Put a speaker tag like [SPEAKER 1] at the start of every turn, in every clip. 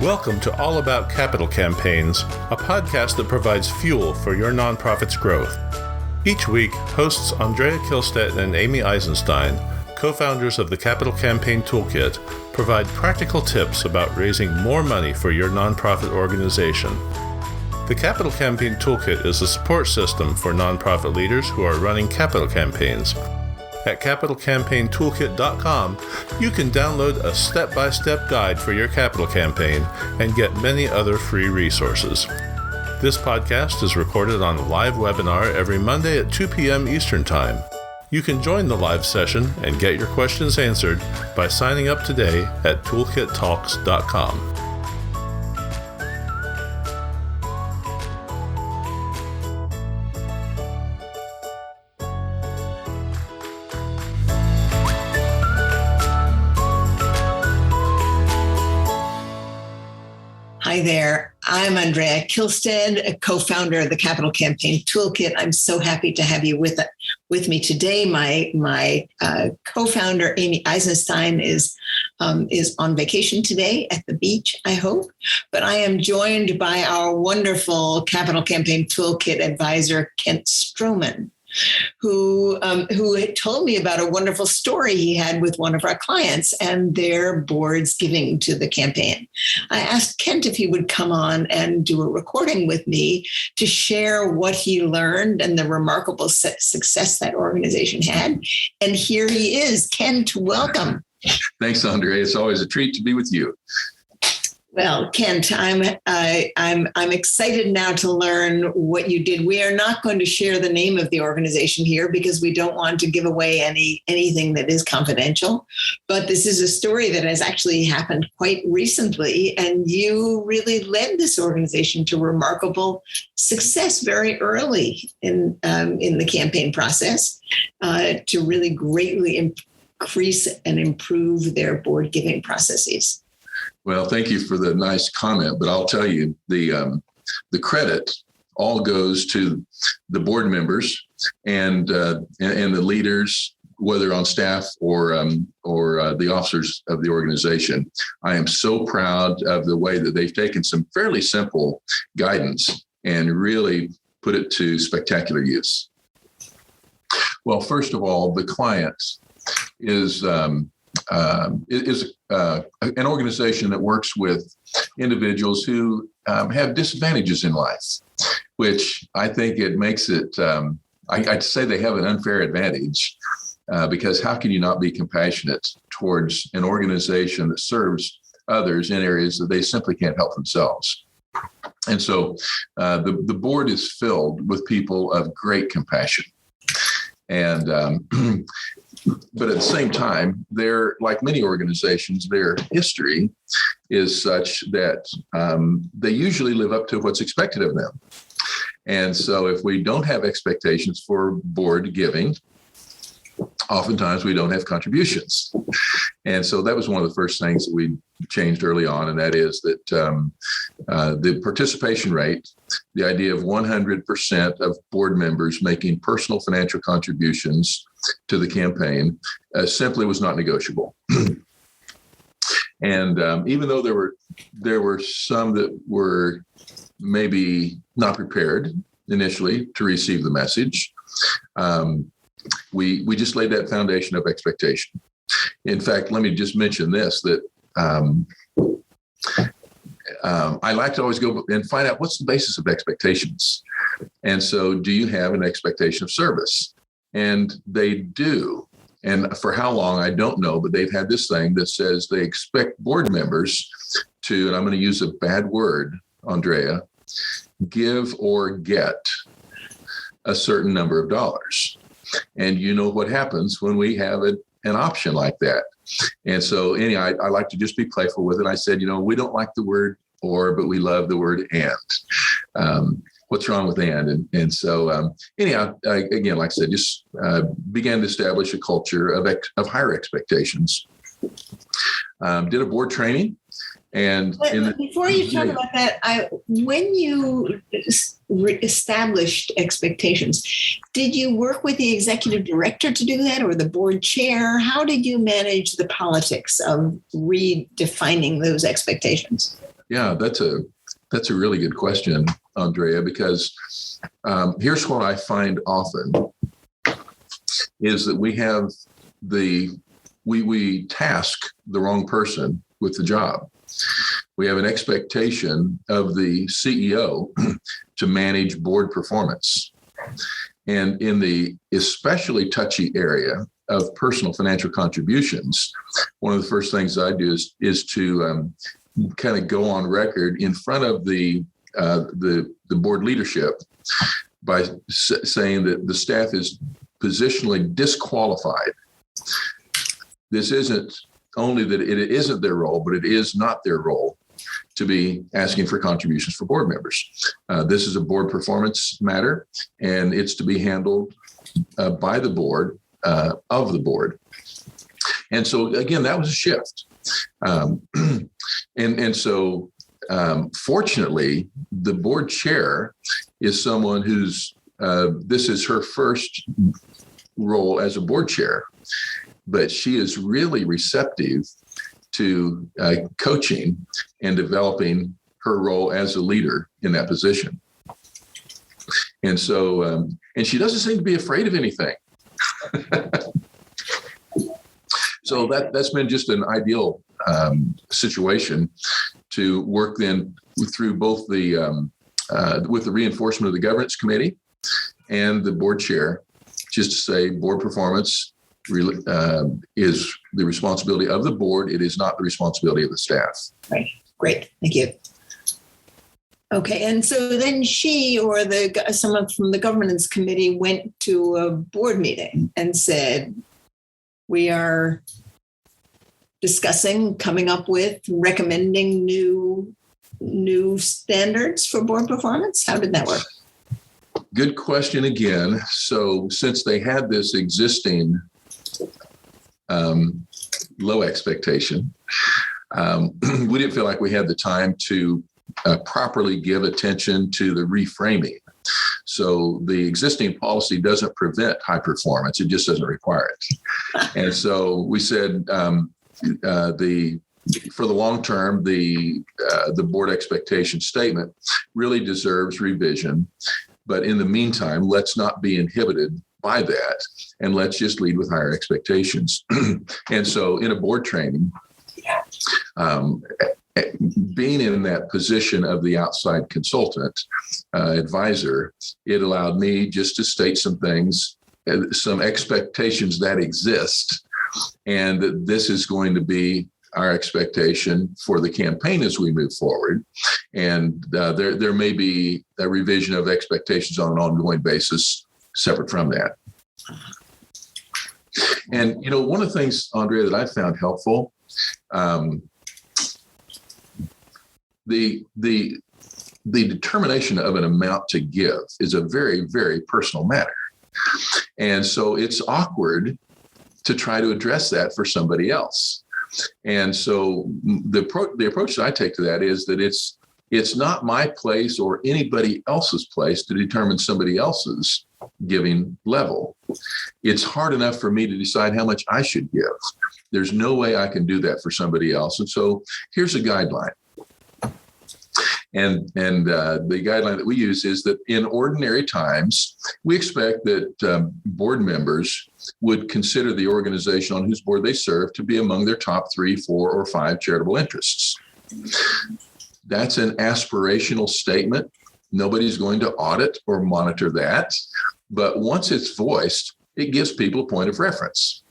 [SPEAKER 1] Welcome to All About Capital Campaigns, a podcast that provides fuel for your nonprofit's growth. Each week, hosts Andrea Kihlstedt and Amy Eisenstein, co-founders of the Capital Campaign Toolkit, provide practical tips about raising more money for your nonprofit organization. The Capital Campaign Toolkit is a support system for nonprofit leaders who are running capital campaigns. At capitalcampaigntoolkit.com, you can download a step-by-step guide for your capital campaign and get many other free resources. This podcast is recorded on a live webinar every Monday at 2 p.m. Eastern Time. You can join the live session and get your questions answered by signing up today at toolkittalks.com.
[SPEAKER 2] Hi there. I'm Andrea Kihlstedt, a co-founder of the Capital Campaign Toolkit. I'm so happy to have you with me today. My co-founder, Amy Eisenstein, is on vacation today at the beach, I hope. But I am joined by our wonderful Capital Campaign Toolkit Advisor, Kent Stroman, who had told me about a wonderful story he had with one of our clients and their board's giving to the campaign. I asked Kent if he would come on and do a recording with me to share what he learned and the remarkable success that organization had. And here he is. Kent, welcome.
[SPEAKER 3] Thanks, Andrea. It's always a treat to be with you.
[SPEAKER 2] Well, Kent, I'm excited now to learn what you did. We are not going to share the name of the organization here because we don't want to give away anything that is confidential. But this is a story that has actually happened quite recently, and you really led this organization to remarkable success very early in the campaign process to really greatly increase and improve their board giving processes.
[SPEAKER 3] Well, thank you for the nice comment, but I'll tell you the credit all goes to the board members and the leaders, whether on staff or the officers of the organization. I am so proud of the way that they've taken some fairly simple guidance and really put it to spectacular use. Well, first of all, the client is an organization that works with individuals who have disadvantages in life, which I think it makes it, I'd say they have an unfair advantage because how can you not be compassionate towards an organization that serves others in areas that they simply can't help themselves? And so the board is filled with people of great compassion. And but at the same time, they're like many organizations, their history is such that they usually live up to what's expected of them. And so if we don't have expectations for board giving, oftentimes we don't have contributions. And so that was one of the first things that we changed early on, and that is that the participation rate, the idea of 100% of board members making personal financial contributions to the campaign simply was not negotiable. And even though there were some that were maybe not prepared initially to receive the message, we just laid that foundation of expectation. In fact, let me just mention this, that I like to always go and find out what's the basis of expectations. And so do you have an expectation of service? And they do. And for how long, I don't know, but they've had this thing that says they expect board members to, and I'm going to use a bad word, Andrea, give or get a certain number of dollars. And you know what happens when we have an option like that. And so anyway, I like to just be playful with it. I said, we don't like the word or, but we love the word and. What's wrong with and so anyhow, again, like I said, just began to establish a culture of higher expectations. Did a board training, And
[SPEAKER 2] before you talk about that, when you established expectations, did you work with the executive director to do that, or the board chair? How did you manage the politics of redefining those expectations?
[SPEAKER 3] Yeah, that's a really good question, Andrea, because here's what I find often is that we task the wrong person with the job. We have an expectation of the CEO to manage board performance. And in the especially touchy area of personal financial contributions, one of the first things I do is to kind of go on record in front of the board leadership by saying that the staff is positionally disqualified. This isn't only that it isn't their role, but it is not their role to be asking for contributions for board members. This is a board performance matter, and it's to be handled by the board, of the board. And so, again, that was a shift. And so, fortunately, the board chair is someone who's, this is her first role as a board chair, but she is really receptive to coaching and developing her role as a leader in that position. And so, and she doesn't seem to be afraid of anything. So that's been just an ideal situation to work then through both with the reinforcement of the governance committee and the board chair, just to say board performance is the responsibility of the board. It is not the responsibility of the staff.
[SPEAKER 2] Right. Great. Thank you. Okay. And so then she or someone from the governance committee went to a board meeting and said, we are discussing, coming up with, recommending new standards for board performance. How did that work?
[SPEAKER 3] Good question again. So since they had this existing low expectation, we didn't feel like we had the time to properly give attention to the reframing. So the existing policy doesn't prevent high performance; it just doesn't require it. And so we said for the long term, the board expectation statement really deserves revision. But in the meantime, let's not be inhibited by that, and let's just lead with higher expectations. And so in a board training, being in that position of the outside consultant advisor, it allowed me just to state some things, some expectations that exist, and that this is going to be our expectation for the campaign as we move forward. And there may be a revision of expectations on an ongoing basis separate from that. And, one of the things, Andrea, that I found helpful, the determination of an amount to give is a very, very personal matter. And so it's awkward to try to address that for somebody else. And so the approach that I take to that is that it's not my place or anybody else's place to determine somebody else's giving level. It's hard enough for me to decide how much I should give. There's no way I can do that for somebody else. And so here's a guideline. And the guideline that we use is that in ordinary times, we expect that board members would consider the organization on whose board they serve to be among their top 3, 4, or 5 charitable interests. That's an aspirational statement. Nobody's going to audit or monitor that. But once it's voiced, it gives people a point of reference.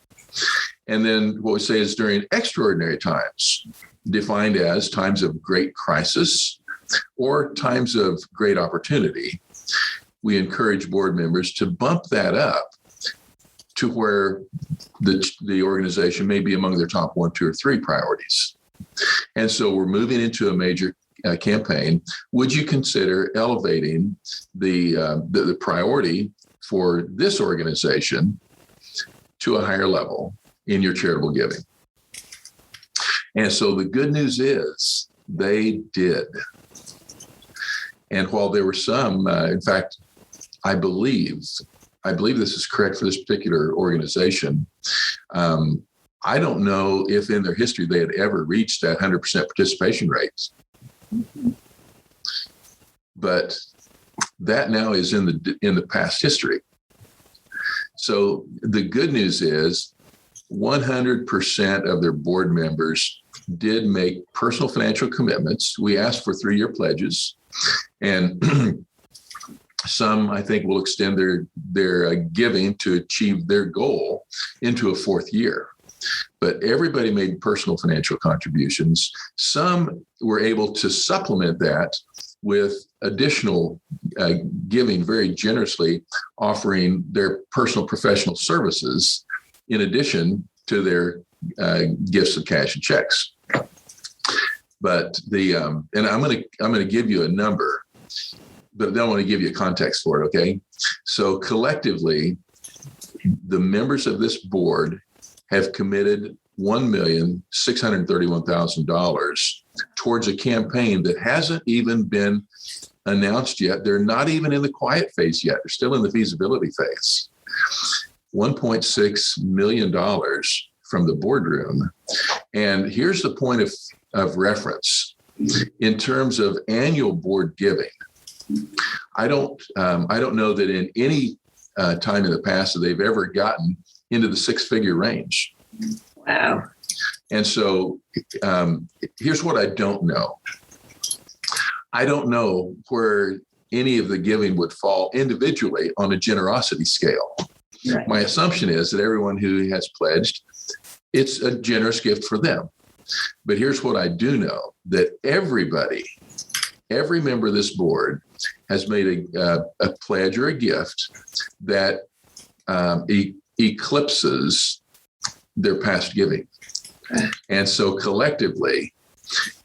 [SPEAKER 3] And then what we say is during extraordinary times, defined as times of great crisis or times of great opportunity, we encourage board members to bump that up to where the organization may be among their top 1, 2, or 3 priorities. And so we're moving into a major campaign. Would you consider elevating the priority for this organization to a higher level in your charitable giving? And so the good news is they did. And while there were some, in fact, I believe this is correct for this particular organization. I don't know if in their history they had ever reached that 100% participation rate. But that now is in the past history. So the good news is 100% of their board members did make personal financial commitments. We asked for 3-year pledges, and some, I think, will extend their giving to achieve their goal into a 4th year. But everybody made personal financial contributions. Some were able to supplement that with additional giving very generously, offering their personal professional services in addition to their gifts of cash and checks. But and I'm going to give you a number, but then I want to give you a context for it. Okay, so collectively, the members of this board have committed $1,631,000 towards a campaign that hasn't even been announced yet. They're not even in the quiet phase yet. They're still in the feasibility phase. $1.6 million from the boardroom. And here's the point of reference. In terms of annual board giving, I don't know that in any time in the past that they've ever gotten into the 6-figure range.
[SPEAKER 2] Wow.
[SPEAKER 3] And so here's what I don't know. I don't know where any of the giving would fall individually on a generosity scale.
[SPEAKER 2] Right.
[SPEAKER 3] My assumption is that everyone who has pledged, it's a generous gift for them. But here's what I do know, that every member of this board has made a pledge or a gift that eclipses their past giving. And so collectively,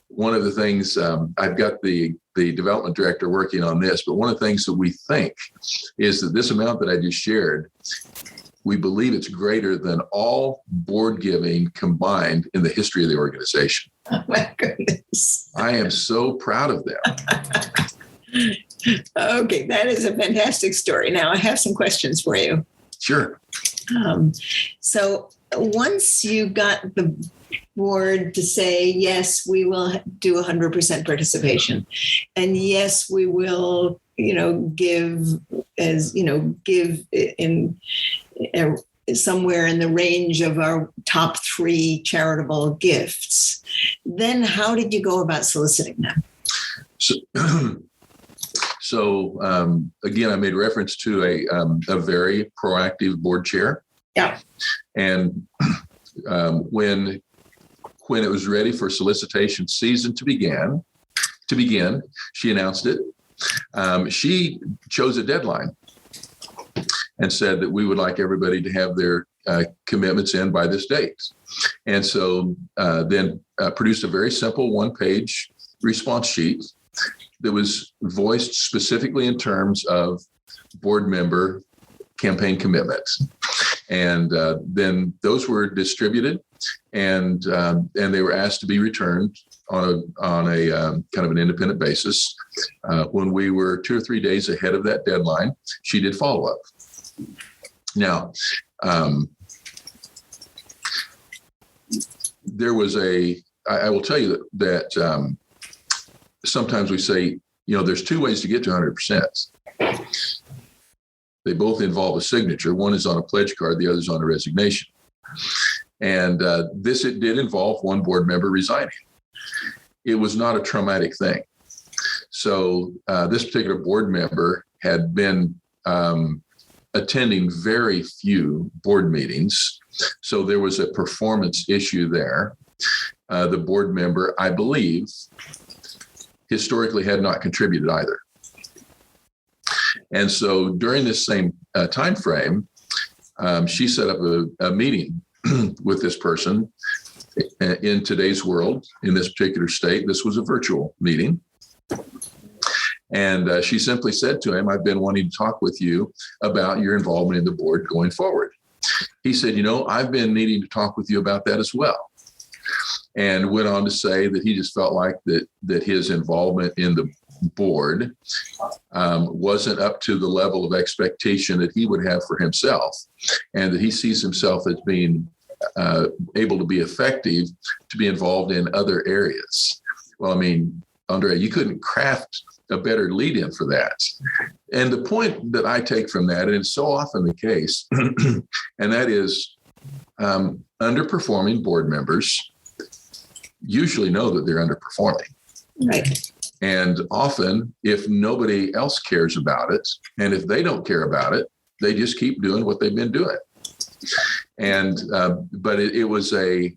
[SPEAKER 3] one of the things, I've got the development director working on this, but one of the things that we think is that this amount that I just shared, we believe it's greater than all board giving combined in the history of the organization.
[SPEAKER 2] Oh my goodness. I
[SPEAKER 3] am so proud of them.
[SPEAKER 2] Okay, that is a fantastic story. Now I have some questions for you.
[SPEAKER 3] Sure.
[SPEAKER 2] So once you got the board to say, yes, we will do 100% participation, and yes, we will, give in somewhere in the range of our top 3 charitable gifts, then how did you go about soliciting them?
[SPEAKER 3] So again, I made reference to a very proactive board chair.
[SPEAKER 2] Yeah. And
[SPEAKER 3] when it was ready for solicitation season to begin, she announced it. She chose a deadline and said that we would like everybody to have their commitments in by this date. And so then produced a very simple 1-page response sheet that was voiced specifically in terms of board member campaign commitments. And then those were distributed, and they were asked to be returned on a kind of an independent basis. When we were 2 or 3 days ahead of that deadline, she did follow up. Now, there was I will tell you that sometimes we say, there's 2 ways to get to 100%. They both involve a signature. One is on a pledge card, the other is on a resignation. And it did involve one board member resigning. It was not a traumatic thing. So this particular board member had been attending very few board meetings. So there was a performance issue there. The board member, I believe, historically had not contributed either. And so during this same time frame, she set up a meeting with this person. In today's world, in this particular state, this was a virtual meeting. And she simply said to him, I've been wanting to talk with you about your involvement in the board going forward. He said, I've been needing to talk with you about that as well. and went on to say that he just felt like that his involvement in the board wasn't up to the level of expectation that he would have for himself, and that he sees himself as being able to be effective to be involved in other areas. Well, I mean, Andrea, you couldn't craft a better lead in for that. And the point that I take from that, and it's so often the case, and that is underperforming board members usually know that they're underperforming.
[SPEAKER 2] Right.
[SPEAKER 3] And often, if nobody else cares about it, and if they don't care about it, they just keep doing what they've been doing. And but it was in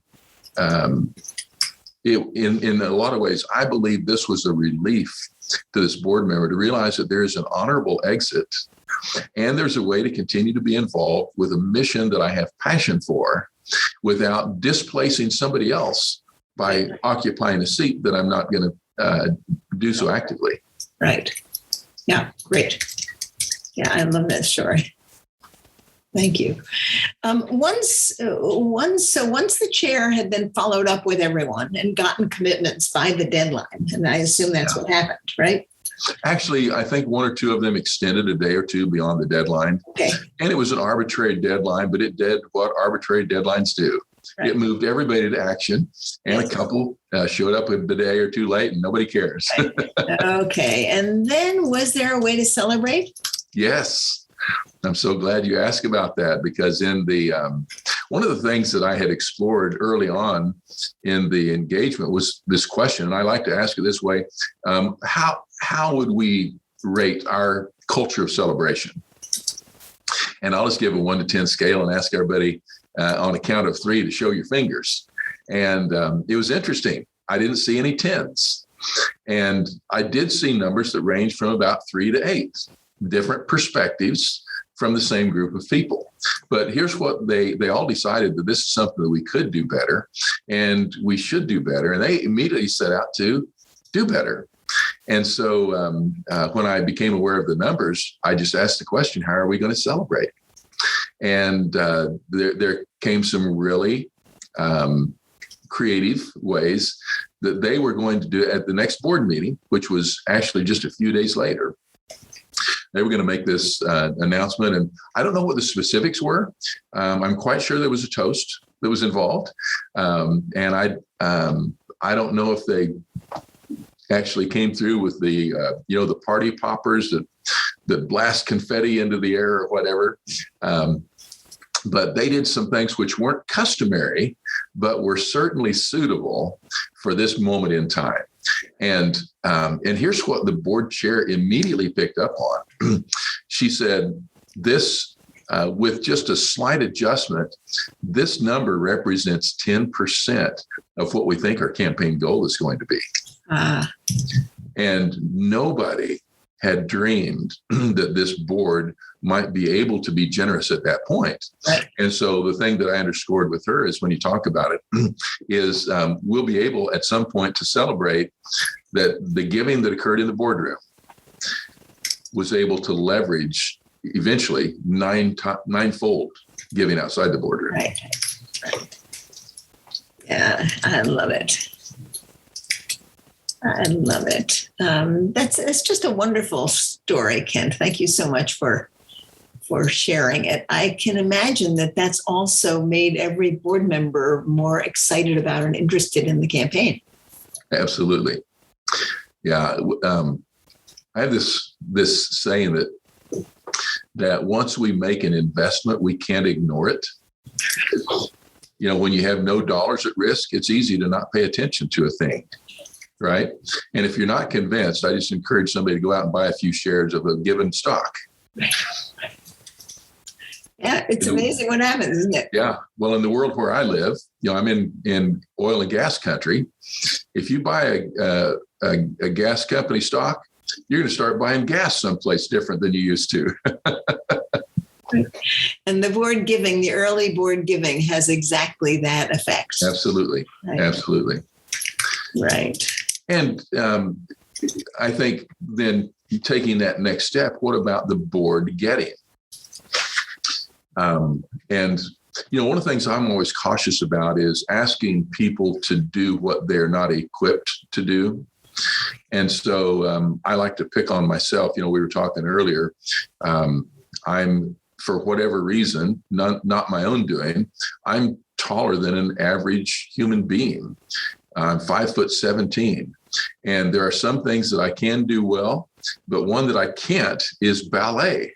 [SPEAKER 3] a lot of ways, I believe this was a relief to this board member to realize that there is an honorable exit, and there's a way to continue to be involved with a mission that I have passion for without displacing somebody else by occupying a seat that I'm not going to do so actively.
[SPEAKER 2] Right. Yeah. Great. Yeah. I love that story. Thank you. Once the chair had then followed up with everyone and gotten commitments by the deadline, and I assume that's what happened, right?
[SPEAKER 3] Actually, I think one or two of them extended a day or two beyond the deadline.
[SPEAKER 2] Okay.
[SPEAKER 3] And it was an arbitrary deadline, but it did what arbitrary deadlines do. Right. It moved everybody to action, and a couple showed up a day or two late, and nobody cares.
[SPEAKER 2] Okay. And then was there a way to celebrate?
[SPEAKER 3] Yes. I'm so glad you asked about that, because in the one of the things that I had explored early on in the engagement was this question, and I like to ask it this way: how would we rate our culture of celebration? And I'll just give a 1 to 10 scale and ask everybody on a count of 3 to show your fingers. And it was interesting. I didn't see any 10s, and I did see numbers that ranged from about 3 to 8. Different perspectives from the same group of people. But here's what they all decided: that this is something that we could do better and we should do better. And they immediately set out to do better. And so when I became aware of the numbers, I just asked the question, how are we going to celebrate? And there came some really creative ways that they were going to do it at the next board meeting, which was actually just a few days later. They were going to make this announcement, and I don't know what the specifics were. I'm quite sure there was a toast that was involved, and I don't know if they actually came through with the the party poppers that blast confetti into the air or whatever. But they did some things which weren't customary, but were certainly suitable for this moment in time. And here's what the board chair immediately picked up on. She said, this, with just a slight adjustment, this number represents 10% of what we think our campaign goal is going to be. And nobody had dreamed that this board might be able to be generous at that point. Right. And so the thing that I underscored with her is, when you talk about it, is we'll be able at some point to celebrate that the giving that occurred in the boardroom was able to leverage eventually ninefold giving outside the boardroom.
[SPEAKER 2] Right. Yeah, I love it. I love it. It's just a wonderful story, Kent. Thank you so much for sharing it. I can imagine that that's also made every board member more excited about and interested in the campaign.
[SPEAKER 3] Absolutely. Yeah. I have this saying that once we make an investment, we can't ignore it. When you have no dollars at risk, it's easy to not pay attention to a thing. Right. And if you're not convinced, I just encourage somebody to go out and buy a few shares of a given stock.
[SPEAKER 2] Yeah, it's amazing what happens, isn't it?
[SPEAKER 3] Yeah. Well, in the world where I live, I'm in oil and gas country. If you buy a gas company stock, you're going to start buying gas someplace different than you used to.
[SPEAKER 2] And the early board giving has exactly that effect.
[SPEAKER 3] Absolutely. Right. Absolutely.
[SPEAKER 2] Right.
[SPEAKER 3] And I think then taking that next step, what about the board getting? And One of the things I'm always cautious about is asking people to do what they're not equipped to do. And so I like to pick on myself. We were talking earlier. I'm, for whatever reason, not my own doing, I'm taller than an average human being. I'm 5'17". And there are some things that I can do well, but one that I can't is ballet.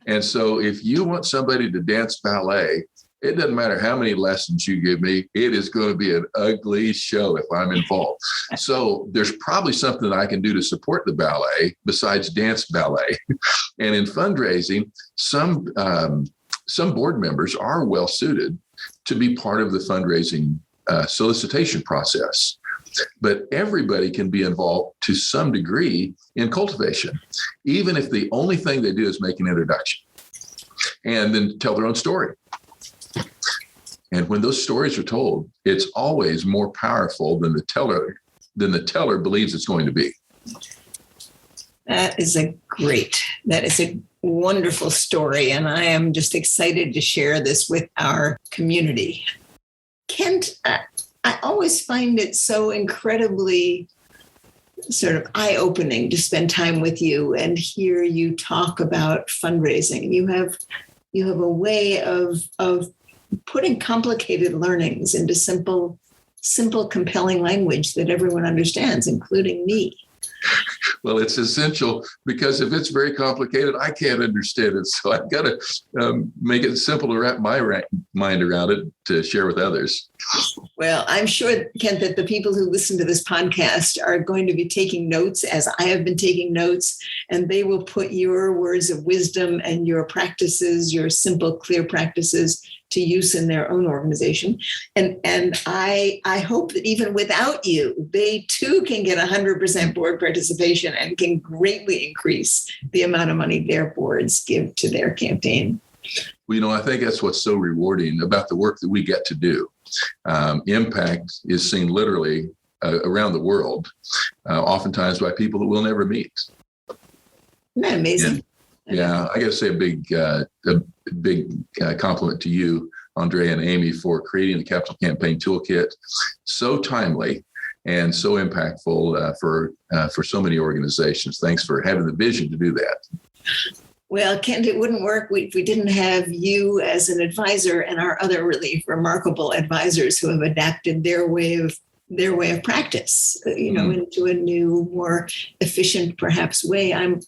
[SPEAKER 3] And so if you want somebody to dance ballet, it doesn't matter how many lessons you give me, it is going to be an ugly show if I'm involved. So there's probably something I can do to support the ballet besides dance ballet. And in fundraising, some board members are well suited to be part of the fundraising solicitation process. But everybody can be involved to some degree in cultivation, even if the only thing they do is make an introduction and then tell their own story. And when those stories are told, it's always more powerful than the teller believes it's going to be.
[SPEAKER 2] That is a wonderful story. And I am just excited to share this with our community. Kent, I always find it so incredibly sort of eye-opening to spend time with you and hear you talk about fundraising. You have a way of putting complicated learnings into simple, compelling language that everyone understands, including me.
[SPEAKER 3] Well, it's essential because if it's very complicated, I can't understand it. So I've got to make it simple to wrap my mind around it to share with others.
[SPEAKER 2] Well, I'm sure, Kent, that the people who listen to this podcast are going to be taking notes, as I have been taking notes, and they will put your words of wisdom and your practices, your simple, clear practices, to use in their own organization. And I hope that even without you, they too can get 100% board participation and can greatly increase the amount of money their boards give to their campaign.
[SPEAKER 3] Well, I think that's what's so rewarding about the work that we get to do. Impact is seen literally around the world, oftentimes by people that we'll never meet.
[SPEAKER 2] Isn't that amazing?
[SPEAKER 3] Yeah, I got to say a big compliment to you, Andrea and Amy, for creating the Capital Campaign Toolkit. So timely and so impactful for so many organizations. Thanks for having the vision to do that.
[SPEAKER 2] Well, Kent, it wouldn't work if we didn't have you as an advisor and our other really remarkable advisors who have adapted their way of practice, into a new, more efficient, perhaps way. I'm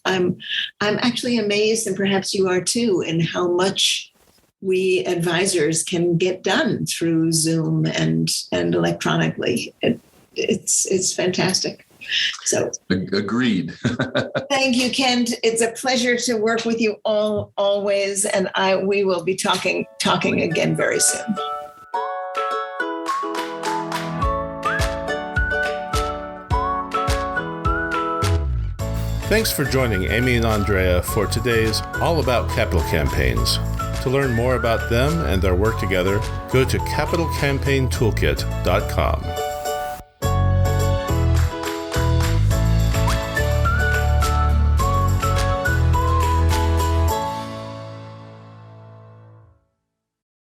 [SPEAKER 2] actually amazed, and perhaps you are too, in how much we advisors can get done through Zoom and electronically. It's fantastic. So
[SPEAKER 3] agreed.
[SPEAKER 2] Thank you, Kent. It's a pleasure to work with you always, and we will be talking again very soon.
[SPEAKER 1] Thanks for joining Amy and Andrea for today's All About Capital Campaigns. To learn more about them and their work together, go to capitalcampaigntoolkit.com.